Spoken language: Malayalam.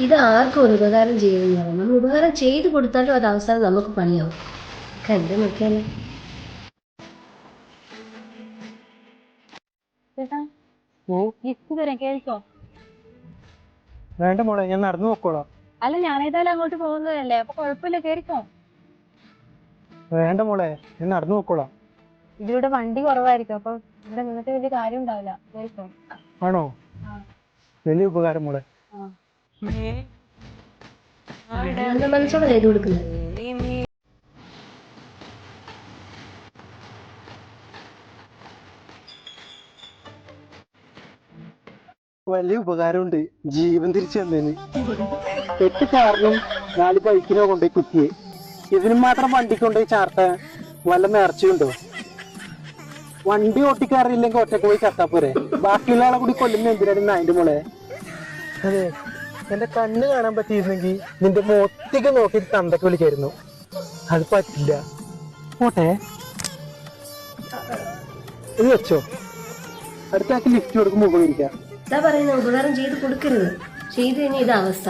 ഇത് ആർക്കും ഒരു ഉപകാരം ചെയ്യുന്നതാണ്. നമ്മൾ ഉപകാരം ചെയ്തു കൊടുത്താലും അത് അവസാനം നമുക്ക് പണിയാവും. കണ്ടു നോക്കിയാലോ. ചേട്ടാ ഗിഫ്റ്റ് തരാം, കേൾക്കോ? വേണ്ട മോളെ, ഞാൻ നടന്നു നോക്കോളാം. അല്ല, ഞാനേതായാലും അങ്ങോട്ട് പോകുന്നതല്ലേ, അപ്പൊ കുഴപ്പമില്ല, കേറിക്കോ. വേണ്ട മോളെ, ഞാൻ നടന്നു നോക്കോളാം. ഇതിലൂടെ വണ്ടി കുറവായിരിക്കും, അപ്പൊ ഇവിടെ നിന്നിട്ട് വലിയ കാര്യം ഉണ്ടാവില്ല, കേറിക്കോ. ആണോ? വലിയ ഉപകാരം മോളെ. നല്ല മനസ്സോടെ ചെയ്തു കൊടുക്കുന്നത്. വലിയ ഉപകാരമുണ്ട്, ജീവൻ തിരിച്ചു തന്നേന്. 8 കാറിനും 4 ബൈക്കിനോ കൊണ്ടുപോയി കുത്തിയെ. ഇതിനും മാത്രം വണ്ടി കൊണ്ടുപോയി ചാർത്താൻ വല്ല നേർച്ചയുണ്ടോ? വണ്ടി ഓട്ടിക്കാറില്ലെങ്കിൽ ഒറ്റക്ക് പോയി ചത്താ പോരെ. ബാക്കിയുള്ള ആളെ കൂടി കൊല്ലുന്ന എന്തിനാണ് അതിന്റെ മോളെ? അതെ, എന്റെ കണ്ണ് കാണാൻ പറ്റിയിരുന്നെങ്കിൽ നിന്റെ മൊത്തേക്ക് നോക്കിയിട്ട് തന്തക്ക് വിളിക്കായിരുന്നു. അത് പറ്റില്ല. പോട്ടെ, ഇത് വെച്ചോ. അടുത്ത ആൾക്ക് ലിഫ്റ്റ് കൊടുക്കുമ്പോൾ ഉപകരിക്കാം. ഇതാ പറയുന്ന ഉപകാരം ചെയ്ത് കൊടുക്കരുത്. ചെയ്തു കഴിഞ്ഞാൽ ഇത് അവസ്ഥ.